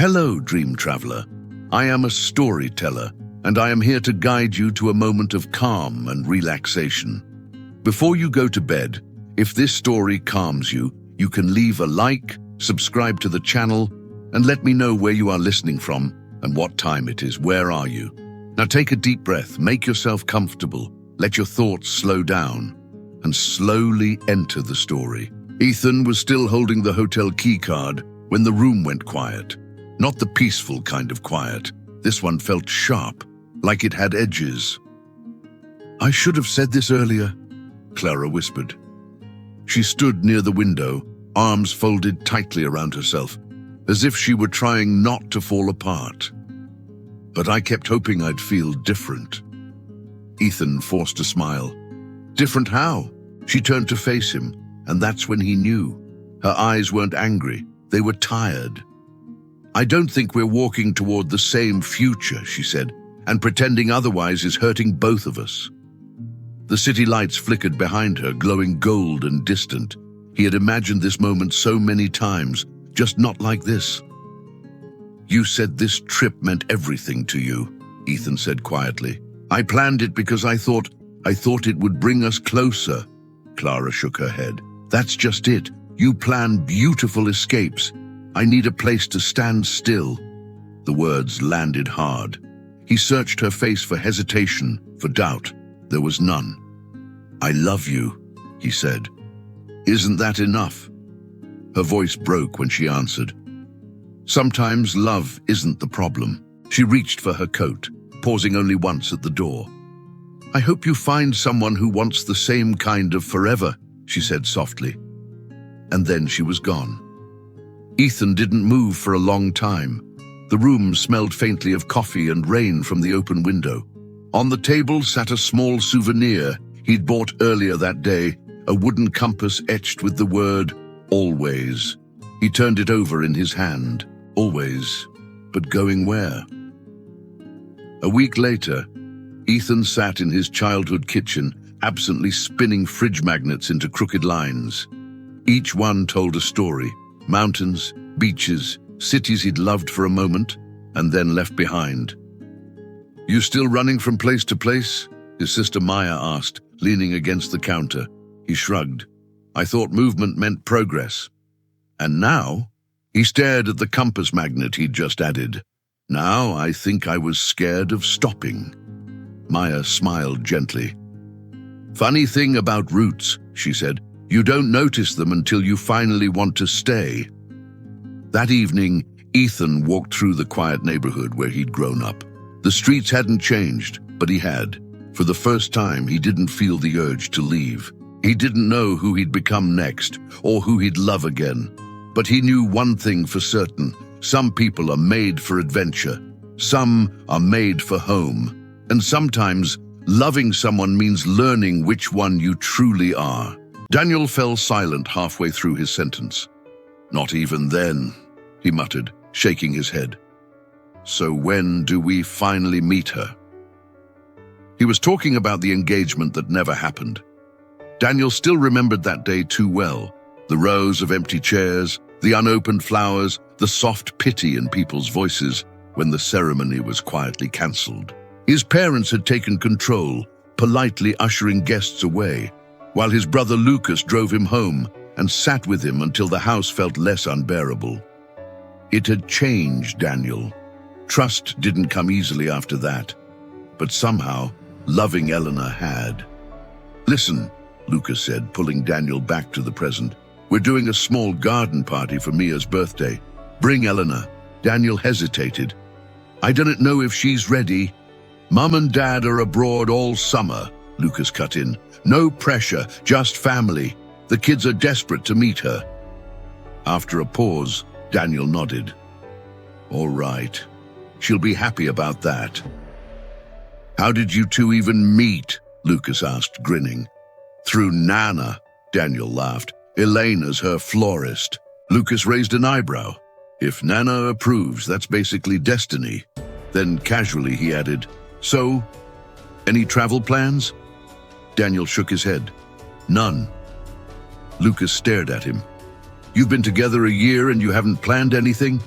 Hello, dream traveler. I am a storyteller, and I am here to guide you to a moment of calm and relaxation. Before you go to bed, if this story calms you, you can leave a like, subscribe to the channel, and let me know where you are listening from and what time it is. Where are you? Now take a deep breath, make yourself comfortable, let your thoughts slow down, and slowly enter the story. Ethan was still holding the hotel key card when the room went quiet. Not the peaceful kind of quiet. This one felt sharp, like it had edges. "I should have said this earlier," Clara whispered. She stood near the window, arms folded tightly around herself, as if she were trying not to fall apart. "But I kept hoping I'd feel different." Ethan forced a smile. "Different how?" She turned to face him, and that's when he knew. Her eyes weren't angry, they were tired. "I don't think we're walking toward the same future," she said, "and pretending otherwise is hurting both of us." The city lights flickered behind her, glowing gold and distant. He had imagined this moment so many times, just not like this. "You said this trip meant everything to you," Ethan said quietly. "I planned it because I thought it would bring us closer." Clara shook her head. "That's just it. You plan beautiful escapes. I need a place to stand still." The words landed hard. He searched her face for hesitation, for doubt. There was none. "I love you," he said. "Isn't that enough?" Her voice broke when she answered. "Sometimes love isn't the problem." She reached for her coat, pausing only once at the door. "I hope you find someone who wants the same kind of forever," she said softly. And then she was gone. Ethan didn't move for a long time. The room smelled faintly of coffee and rain from the open window. On the table sat a small souvenir he'd bought earlier that day, a wooden compass etched with the word, "Always." He turned it over in his hand. Always. But going where? A week later, Ethan sat in his childhood kitchen, absently spinning fridge magnets into crooked lines. Each one told a story. Mountains, beaches, cities he'd loved for a moment, and then left behind. "You still running from place to place?" his sister Maya asked, leaning against the counter. He shrugged. "I thought movement meant progress." "And now?" He stared at the compass magnet he'd just added. "Now I think I was scared of stopping." Maya smiled gently. "Funny thing about roots," she said. "You don't notice them until you finally want to stay." That evening, Ethan walked through the quiet neighborhood where he'd grown up. The streets hadn't changed, but he had. For the first time, he didn't feel the urge to leave. He didn't know who he'd become next, or who he'd love again. But he knew one thing for certain. Some people are made for adventure. Some are made for home. And sometimes, loving someone means learning which one you truly are. Daniel fell silent halfway through his sentence. "Not even then," he muttered, shaking his head. "So when do we finally meet her?" He was talking about the engagement that never happened. Daniel still remembered that day too well. The rows of empty chairs, the unopened flowers, the soft pity in people's voices when the ceremony was quietly cancelled. His parents had taken control, politely ushering guests away, while his brother Lucas drove him home and sat with him until the house felt less unbearable. It had changed Daniel. Trust didn't come easily after that, but somehow, loving Eleanor had. "Listen," Lucas said, pulling Daniel back to the present. "We're doing a small garden party for Mia's birthday. Bring Eleanor." Daniel hesitated. "I don't know if she's ready." "Mum and Dad are abroad all summer," Lucas cut in. "No pressure, just family. The kids are desperate to meet her." After a pause, Daniel nodded. "All right. She'll be happy about that." "How did you two even meet?" Lucas asked, grinning. "Through Nana," Daniel laughed. "Elena's her florist." Lucas raised an eyebrow. "If Nana approves, that's basically destiny." Then casually he added, "So, any travel plans?" Daniel shook his head. "None." Lucas stared at him. "You've been together a year and you haven't planned anything?"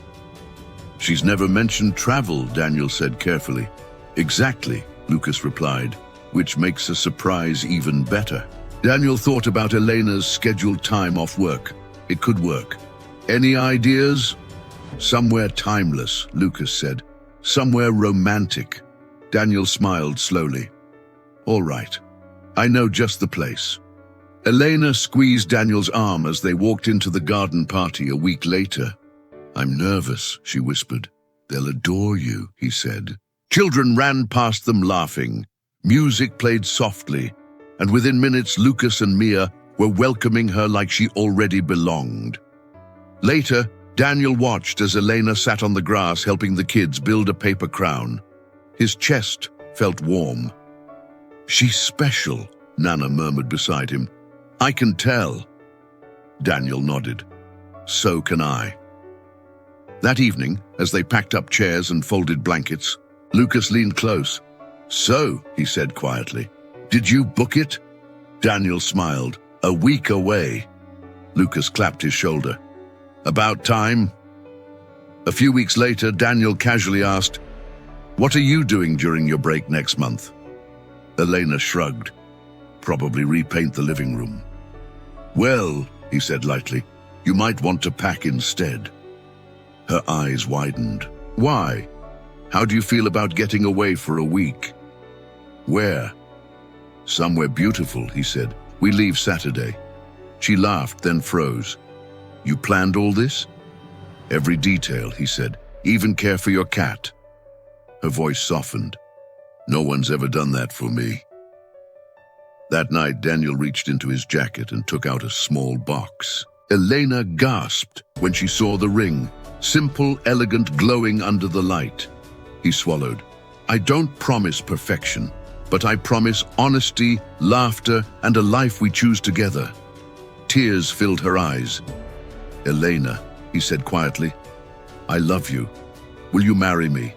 She's never mentioned travel, Daniel said carefully. Exactly, Lucas replied, which makes a surprise even better. Daniel thought about Elena's scheduled time off work. It could work. Any ideas? Somewhere timeless, Lucas said. Somewhere romantic. Daniel smiled slowly. All right. I know just the place. Elena squeezed Daniel's arm as they walked into the garden party a week later. I'm nervous, she whispered. They'll adore you, he said. Children ran past them laughing. Music played softly, and within minutes Lucas and Mia were welcoming her like she already belonged. Later, Daniel watched as Elena sat on the grass helping the kids build a paper crown. His chest felt warm. She's special, Nana murmured beside him. I can tell. Daniel nodded. So can I. That evening, as they packed up chairs and folded blankets, Lucas leaned close. So, he said quietly, did you book it? Daniel smiled. A week away. Lucas clapped his shoulder. About time. A few weeks later, Daniel casually asked, what are you doing during your break next month? Elena shrugged. Probably repaint the living room. Well, he said lightly, you might want to pack instead. Her eyes widened. Why? How do you feel about getting away for a week? Where? Somewhere beautiful, he said. We leave Saturday. She laughed, then froze. You planned all this? Every detail, he said. Even care for your cat. Her voice softened. No one's ever done that for me. That night, Daniel reached into his jacket and took out a small box. Elena gasped when she saw the ring, simple, elegant, glowing under the light. He swallowed. I don't promise perfection, but I promise honesty, laughter, and a life we choose together. Tears filled her eyes. Elena, he said quietly, I love you. Will you marry me?